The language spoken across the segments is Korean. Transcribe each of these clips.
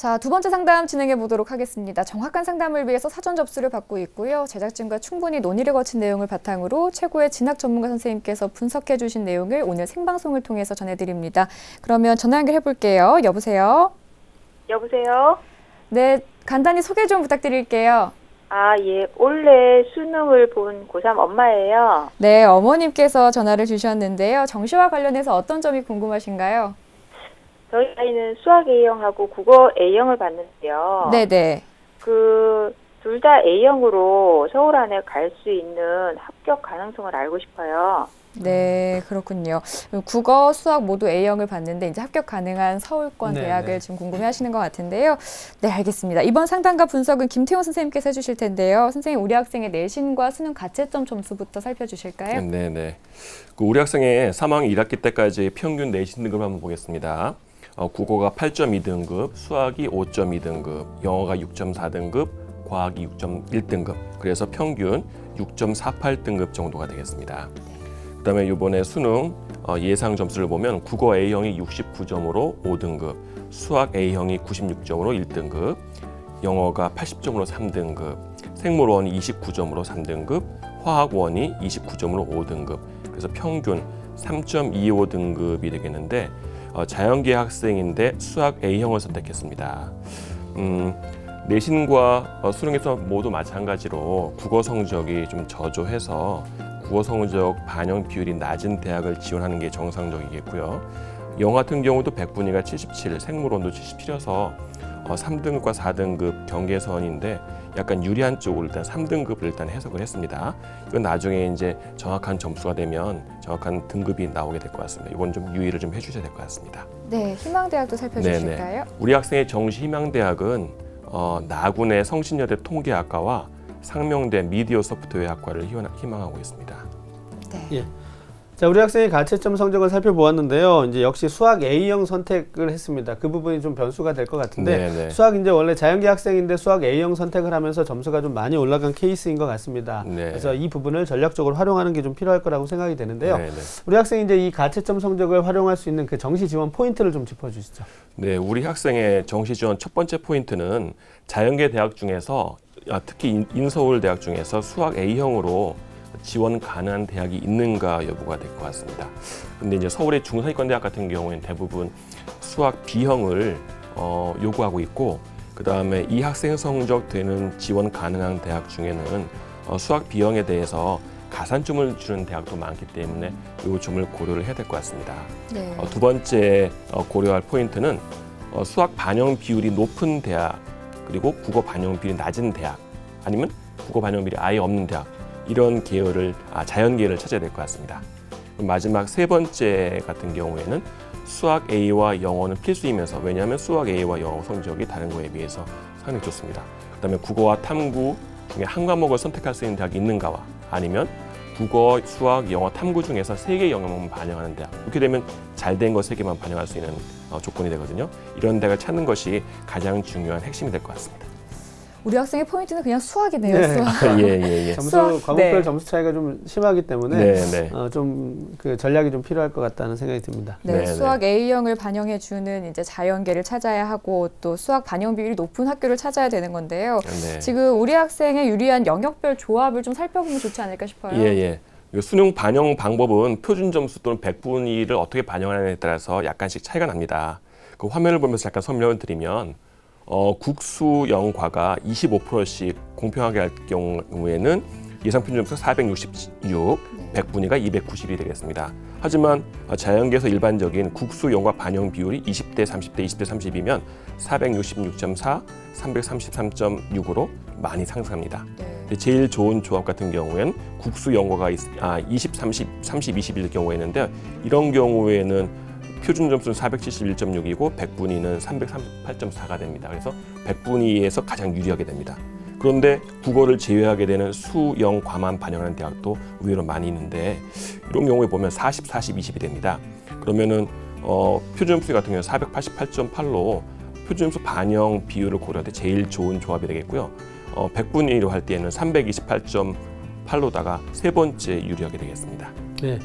자, 두 번째 상담 진행해 보도록 하겠습니다. 정확한 상담을 위해서 사전 접수를 받고 있고요. 제작진과 충분히 논의를 거친 내용을 바탕으로 최고의 진학 전문가 선생님께서 분석해 주신 내용을 오늘 생방송을 통해서 전해드립니다. 그러면 전화 연결해 볼게요. 여보세요? 여보세요? 네, 간단히 소개 좀 부탁드릴게요. 아, 예. 올해 수능을 본 고3 엄마예요. 네, 어머님께서 전화를 주셨는데요. 정시와 관련해서 어떤 점이 궁금하신가요? 저희 아이는 수학 A형하고 국어 A형을 봤는데요. 네네. 둘 다 A형으로 서울 안에 갈 수 있는 합격 가능성을 알고 싶어요. 네, 그렇군요. 국어, 수학 모두 A형을 봤는데 이제 합격 가능한 서울권 네, 대학을 네. 지금 궁금해하시는 것 같은데요. 네, 알겠습니다. 이번 상담과 분석은 김태훈 선생님께서 해주실 텐데요. 선생님, 우리 학생의 내신과 수능 가채점 점수부터 살펴주실까요? 네네. 우리 학생의 3학년 1학기 때까지 평균 내신 등급을 한번 보겠습니다. 국어가 8.2등급, 수학이 5.2등급, 영어가 6.4등급, 과학이 6.1등급. 그래서 평균 6.48등급 정도가 되겠습니다. 그다음에 이번에 수능 예상 점수를 보면 국어 A형이 69점으로 5등급, 수학 A형이 96점으로 1등급, 영어가 80점으로 3등급, 생물원이 29점으로 3등급, 화학원이 29점으로 5등급. 그래서 평균 3.25등급이 되겠는데 자연계 학생인데 수학 A형을 선택했습니다. 내신과 수능에서 모두 마찬가지로 국어 성적이 좀 저조해서 국어 성적 반영 비율이 낮은 대학을 지원하는 게 정상적이겠고요. 영어 같은 경우도 100분위가 77, 생물원도 77이어서 3등급과 4등급 경계선인데 약간 유리한 쪽으로 일단 3등급을 일단 해석을 했습니다. 이건 나중에 이제 정확한 점수가 되면 정확한 등급이 나오게 될 것 같습니다. 이건 좀 유의를 좀 해주셔야 될 것 같습니다. 네, 희망대학도 살펴주실까요? 우리 학생의 정시 희망대학은 나군의 성신여대 통계학과와 상명대 미디어 소프트웨어 학과를 희망하고 있습니다. 네. 예. 자, 우리 학생의 가채점 성적을 살펴보았는데요. 이제 역시 수학 A형 선택을 했습니다. 그 부분이 좀 변수가 될 것 같은데 네네. 수학 이제 원래 자연계 학생인데 수학 A형 선택을 하면서 점수가 좀 많이 올라간 케이스인 것 같습니다. 네. 그래서 이 부분을 전략적으로 활용하는 게 좀 필요할 거라고 생각이 되는데요. 네네. 우리 학생이 이제 이 가채점 성적을 활용할 수 있는 그 정시 지원 포인트를 좀 짚어주시죠. 네, 우리 학생의 정시 지원 첫 번째 포인트는 자연계 대학 중에서 특히 인서울 대학 중에서 수학 A형으로 지원 가능한 대학이 있는가 여부가 될 것 같습니다. 근데 이제 서울의 중상위권 대학 같은 경우에는 대부분 수학 B형을 요구하고 있고, 그 다음에 이 학생 성적 되는 지원 가능한 대학 중에는 수학 B형에 대해서 가산점을 주는 대학도 많기 때문에 이 점을 고려를 해야 될 것 같습니다. 네. 두 번째 고려할 포인트는 수학 반영 비율이 높은 대학, 그리고 국어 반영 비율이 낮은 대학, 아니면 국어 반영 비율이 아예 없는 대학, 이런 계열을 자연계열을 찾아야 될 것 같습니다. 마지막 세 번째 같은 경우에는 수학 A와 영어는 필수이면서, 왜냐하면 수학 A와 영어 성적이 다른 거에 비해서 상당히 좋습니다. 그다음에 국어와 탐구 중에 한 과목을 선택할 수 있는 대학이 있는가와, 아니면 국어, 수학, 영어, 탐구 중에서 3개 영역만 반영하는 대학, 이렇게 되면 잘된 거 3개만 반영할 수 있는 조건이 되거든요. 이런 대학을 찾는 것이 가장 중요한 핵심이 될 것 같습니다. 우리 학생의 포인트는 그냥 수학이네요. 네. 수학. 예. 점수 수학, 과목별 네. 점수 차이가 좀 심하기 때문에 네. 좀 그 전략이 좀 필요할 것 같다는 생각이 듭니다. 네, 네네. 수학 A형을 반영해주는 이제 자연계를 찾아야 하고 또 수학 반영 비율이 높은 학교를 찾아야 되는 건데요. 네. 지금 우리 학생의 유리한 영역별 조합을 좀 살펴보면 좋지 않을까 싶어요. 예. 수능 반영 방법은 표준 점수 또는 백분위를 어떻게 반영하느냐에 따라서 약간씩 차이가 납니다. 그 화면을 보면서 잠깐 설명을 드리면 국수 영과가 25%씩 공평하게 할 경우에는 예상 표준 점수가 466, 백분위가 290이 되겠습니다. 하지만 자연계에서 일반적인 국수 영과 반영 비율이 20대 30대 20대 30이면 466.4, 333.6으로 많이 상승합니다. 네. 제일 좋은 조합 같은 경우에는 국수 영과가 20, 30, 30, 20일 경우에는데, 이런 경우에는 표준 점수는 471.6이고 백분위는 338.4가 됩니다. 그래서 백분위에서 가장 유리하게 됩니다. 그런데 국어를 제외하게 되는 수, 영, 과만 반영하는 대학도 의외로 많이 있는데, 이런 경우에 보면 40, 40, 20이 됩니다. 그러면은 표준 점수 같은 경우는 488.8로 표준 점수 반영 비율을 고려할 때 제일 좋은 조합이 되겠고요. 백분위로 할 때에는 328.8로다가 세 번째 유리하게 되겠습니다. 네.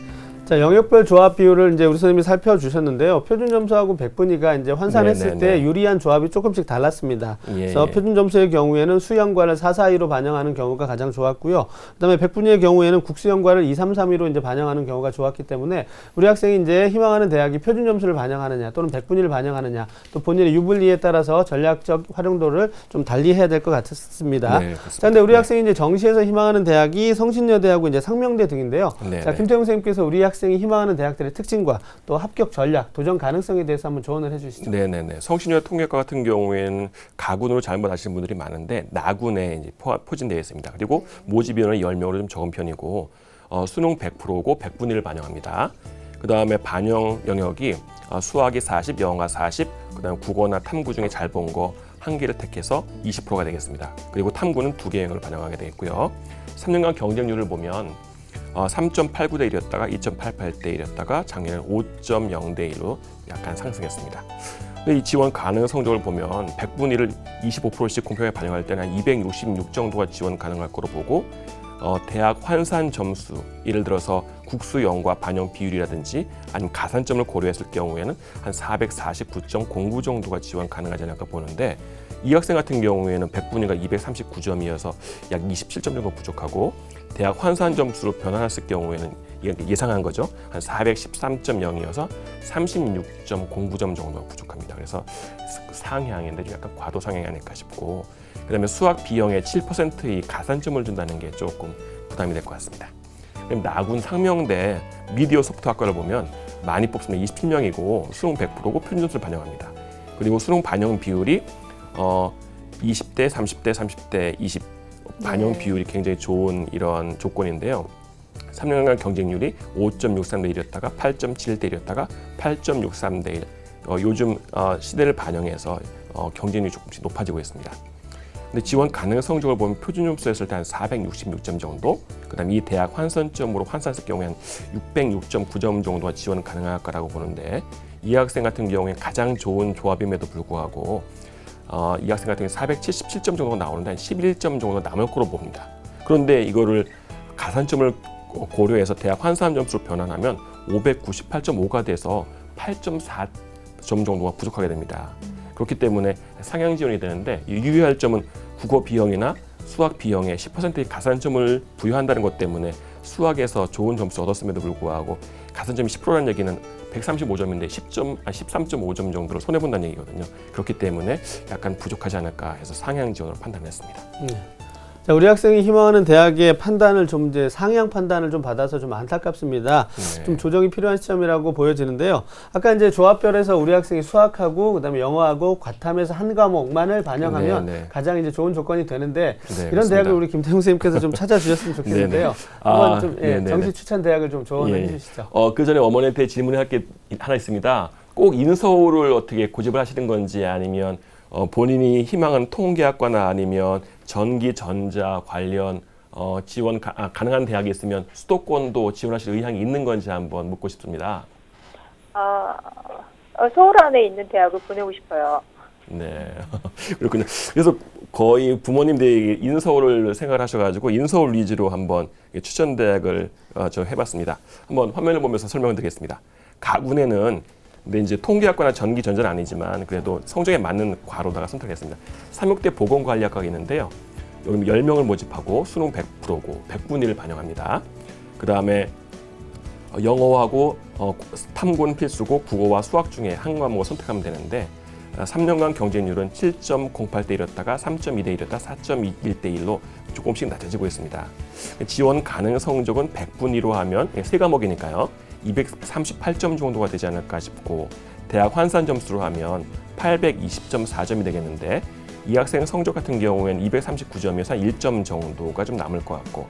자, 영역별 조합 비율을 이제 우리 선생님이 살펴주셨는데요. 표준 점수하고 백분위가 이제 환산했을 때 유리한 조합이 조금씩 달랐습니다. 그래서 표준 점수의 경우에는 수연과를 442로 반영하는 경우가 가장 좋았고요. 그다음에 백분위의 경우에는 국수연과를 2332로 이제 반영하는 경우가 좋았기 때문에 우리 학생이 이제 희망하는 대학이 표준 점수를 반영하느냐 또는 백분위를 반영하느냐 또 본인의 유불리에 따라서 전략적 활용도를 좀 달리해야 될 것 같습니다. 네, 자, 근데 우리 학생이 이제 정시에서 희망하는 대학이 성신여대하고 이제 상명대 등인데요. 자, 김태용 선생님께서 우리 학생이 희망하는 대학들의 특징과 또 합격 전략, 도전 가능성에 대해서 한번 조언을 해주시죠. 네네네. 성신여대 통계과 같은 경우에는 가군으로 잘못 아시는 분들이 많은데 나군에 이제 포진되어 있습니다. 그리고 모집 인원은 10명으로 좀 적은 편이고 수능 100%고 100분위를 반영합니다. 그 다음에 반영 영역이 수학이 40, 영어가 40, 그 다음에 국어나 탐구 중에 잘 본 거 한 개를 택해서 20%가 되겠습니다. 그리고 탐구는 2개 영역을 반영하게 되겠고요. 3년간 경쟁률을 보면 3.89대 1이었다가 2.88대 1이었다가 작년에 5.0대 1로 약간 상승했습니다. 근데 이 지원 가능 성적을 보면 100분위를 25%씩 공평하게 반영할 때는 한 266 정도가 지원 가능할 거로 보고 대학 환산 점수, 예를 들어서 국수연과 반영 비율이라든지 아니면 가산점을 고려했을 경우에는 한 449.09 정도가 지원 가능하지 않을까 보는데 이 학생 같은 경우에는 100분위가 239점이어서 약 27점 정도 부족하고 대학 환산 점수로 변환했을 경우에는 예상한 거죠. 한 413.0이어서 36.09점 정도가 부족합니다. 그래서 상향인데 좀 약간 과도 상향이 아닐까 싶고 그다음에 수학 비영에 7%의 가산점을 준다는 게 조금 부담이 될 것 같습니다. 그럼 나군 상명대 미디어 소프트학과를 보면 많이 뽑으면 27명이고 수능 100%고 표준 점수를 반영합니다. 그리고 수능 반영 비율이 20대, 30대, 30대, 20 반영 비율이 굉장히 좋은 이런 조건인데요. 3년간 경쟁률이 5.63대 1이었다가 8.71대 1이었다가 8.63대 1. 요즘 시대를 반영해서 경쟁률이 조금씩 높아지고 있습니다. 근데 지원 가능 성적을 보면 표준 점수 했을 때 한 466점 정도, 그다음 이 대학 환산점으로 환산했을 경우에 한 606.9점 정도가 지원 가능할 거라고 보는데 이 학생 같은 경우에 가장 좋은 조합임에도 불구하고 이 학생 같은 경우에 477점 정도가 나오는데 한 11점 정도 남을 거로 봅니다. 그런데 이거를 가산점을 고려해서 대학 환산 점수로 변환하면 598.5가 돼서 8.4점 정도가 부족하게 됩니다. 그렇기 때문에 상향 지원이 되는데 유의할 점은 국어 비영이나 수학 비영에 10%의 가산점을 부여한다는 것 때문에 수학에서 좋은 점수 얻었음에도 불구하고 가산점이 10%라는 얘기는 135점인데 13.5점 정도를 손해본다는 얘기거든요. 그렇기 때문에 약간 부족하지 않을까 해서 상향 지원을 판단했습니다. 자, 우리 학생이 희망하는 대학의 판단을 좀 이제 상향 판단을 좀 받아서 좀 안타깝습니다. 네. 좀 조정이 필요한 시점이라고 보여지는데요. 아까 이제 조합별에서 우리 학생이 수학하고 그다음에 영어하고 과탐에서 한 과목만을 반영하면 네. 가장 이제 좋은 조건이 되는데 네, 이런 그렇습니다. 대학을 우리 김태형 선생님께서 좀 찾아주셨으면 좋겠는데요. 한번 좀 정시 추천 대학을 좀 조언해 주시죠. 그 전에 어머니한테 질문할 게 하나 있습니다. 꼭 인서울을 어떻게 고집을 하시는 건지 아니면 본인이 희망하는 통계학과나 아니면 전기, 전자 관련 지원 가능한 대학이 있으면 수도권도 지원하실 의향이 있는 건지 한번 묻고 싶습니다. 서울 안에 있는 대학을 보내고 싶어요. 네, 그렇군요. 그래서 거의 부모님들이 인서울을 생각하셔가지고 인서울 위주로 한번 추천 대학을 저 해봤습니다. 한번 화면을 보면서 설명을 드리겠습니다. 가군에는 근데 이제 통계학과나 전기, 전자는 아니지만 그래도 성적에 맞는 과로다가 선택했습니다. 삼육대 보건관리학과가 있는데요. 여기 10명을 모집하고 수능 100%고 100분위를 반영합니다. 그 다음에 영어하고 탐구는 필수고 국어와 수학 중에 한 과목을 선택하면 되는데 3년간 경쟁률은 7.08대 1이었다가 3.2대 1이었다가 4.21대 1로 조금씩 낮아지고 있습니다. 지원 가능 성적은 100분위로 하면 3과목이니까요. 238점 정도가 되지 않을까 싶고 대학 환산 점수로 하면 820.4점이 되겠는데 이 학생 성적 같은 경우에는 239점에서 한 1점 정도가 좀 남을 것 같고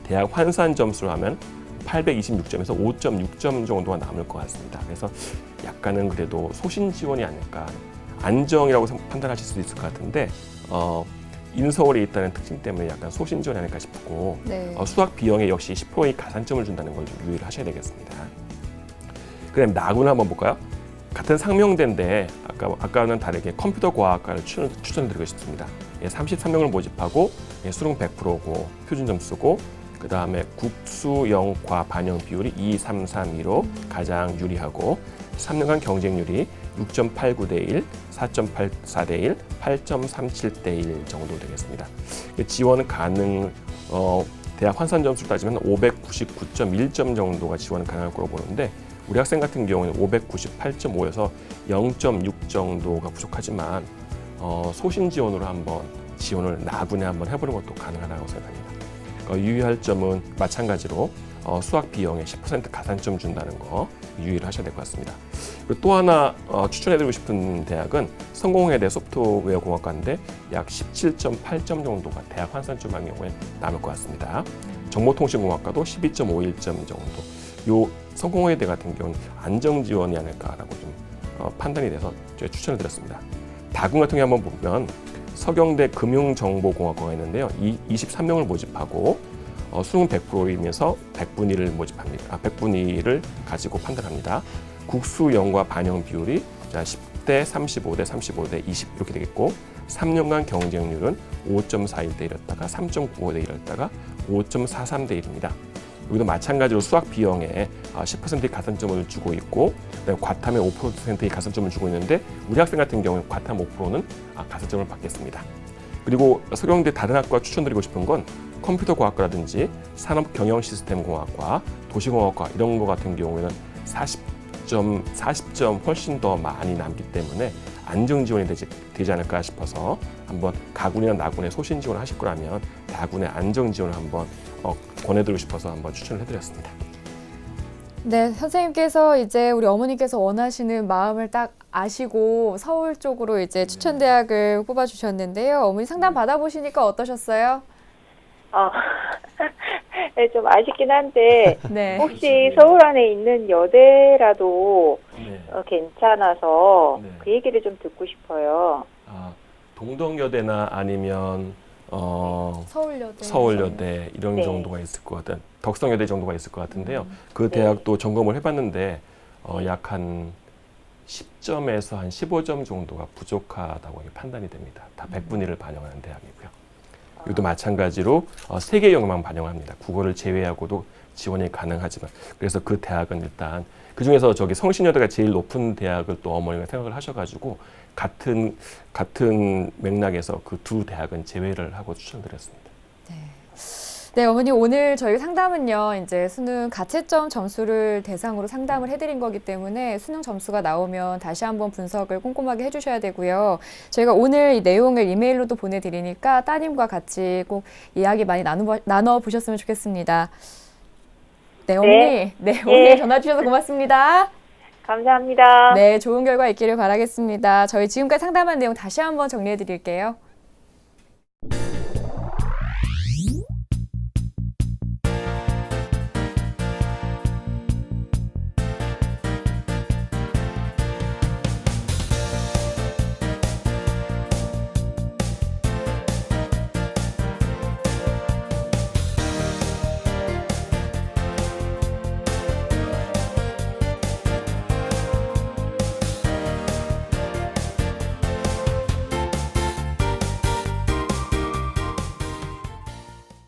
대학 환산 점수로 하면 826점에서 5.6점 정도가 남을 것 같습니다. 그래서 약간은 그래도 소신 지원이 아닐까, 안정이라고 판단하실 수도 있을 것 같은데 인서울에 있다는 특징 때문에 약간 소신 지원이 아닐까 싶고 수학 비영에 역시 10%의 가산점을 준다는 걸 좀 유의를 하셔야 되겠습니다. 그다음에 나군을 한번 볼까요? 같은 상명대인데 아까는 다르게 컴퓨터 과학과를 추천드리고 싶습니다. 33명을 모집하고 수능 100%고 표준 점수고 그 다음에 국수영과 반영 비율이 2, 3, 3, 2로 가장 유리하고 3년간 경쟁률이 6.89 대 1, 4.84 대 1, 8.37 대 1 정도 되겠습니다. 지원 가능 대학 환산 점수를 따지면 599.1점 정도가 지원 가능할 거라고 보는데 우리 학생 같은 경우는 598.5여서 0.6 정도가 부족하지만 소신 지원으로 한번 지원을 나군에 한번 해보는 것도 가능하다고 생각합니다. 유의할 점은 마찬가지로 수학 비용에 10% 가산점 준다는 거 유의를 하셔야 될 것 같습니다. 그리고 또 하나 추천해드리고 싶은 대학은 성공회대 소프트웨어 공학과인데 약 17.8점 정도가 대학 환산점한 경우에 남을 것 같습니다. 정보통신공학과도 12.51점 정도. 요 성공회대 같은 경우는 안정 지원이 아닐까라고 좀 판단이 돼서 제가 추천을 드렸습니다. 다군 같은 경우 한번 보면 서경대 금융정보공학과가 있는데요. 23명을 모집하고 수능 100%이면서 100분위를 모집합니다. 100분위를 가지고 판단합니다. 국수영과 반영 비율이 10대 35대 35대 20 이렇게 되겠고 3년간 경쟁률은 5.41대 1였다가 3.95대 1였다가 5.43대 1입니다. 여기도 마찬가지로 수학 비용에 10%의 가산점을 주고 있고 과탐에 5%의 가산점을 주고 있는데 우리 학생 같은 경우에 과탐 5%는 가산점을 받겠습니다. 그리고 서경대 다른 학과 추천드리고 싶은 건 컴퓨터과학과라든지 산업경영시스템공학과, 도시공학과 이런 거 같은 경우에는 40점 훨씬 더 많이 남기 때문에 안정 지원이 되지 않을까 싶어서 한번 가군이나 나군에 소신 지원을 하실 거라면 다군의 안정 지원을 한번 권해드리고 싶어서 한번 추천을 해드렸습니다. 네, 선생님께서 이제 우리 어머니께서 원하시는 마음을 딱 아시고 서울 쪽으로 이제 추천 대학을 꼽아 주셨는데요. 어머니 상담 받아보시니까 어떠셨어요? 네, 좀 아쉽긴 한데 네. 혹시 서울 안에 있는 여대라도 괜찮아서 네. 그 얘기를 좀 듣고 싶어요. 동덕여대나 아니면 서울여대 이런 네. 정도가 있을 것 같은 덕성여대 정도가 있을 것 같은데요. 그 대학도 점검을 해봤는데 약 한 10점에서 한 15점 정도가 부족하다고 판단이 됩니다. 다 100분위를 반영하는 대학이고요. 이것도 마찬가지로 세계 영역만 반영합니다. 국어를 제외하고도 지원이 가능하지만 그래서 그 대학은 일단 그 중에서 저기 성신여대가 제일 높은 대학을 또 어머니가 생각을 하셔가지고 같은 맥락에서 그 두 대학은 제외를 하고 추천드렸습니다. 네, 어머니 오늘 저희 상담은요, 이제 수능 가채점 점수를 대상으로 상담을 해드린 거기 때문에 수능 점수가 나오면 다시 한번 분석을 꼼꼼하게 해주셔야 되고요. 저희가 오늘 이 내용을 이메일로도 보내드리니까 따님과 같이 꼭 이야기 많이 나눠보셨으면 좋겠습니다. 네, 어머니. 네, 오늘 전화 주셔서 고맙습니다. 감사합니다. 네, 좋은 결과 있기를 바라겠습니다. 저희 지금까지 상담한 내용 다시 한번 정리해 드릴게요.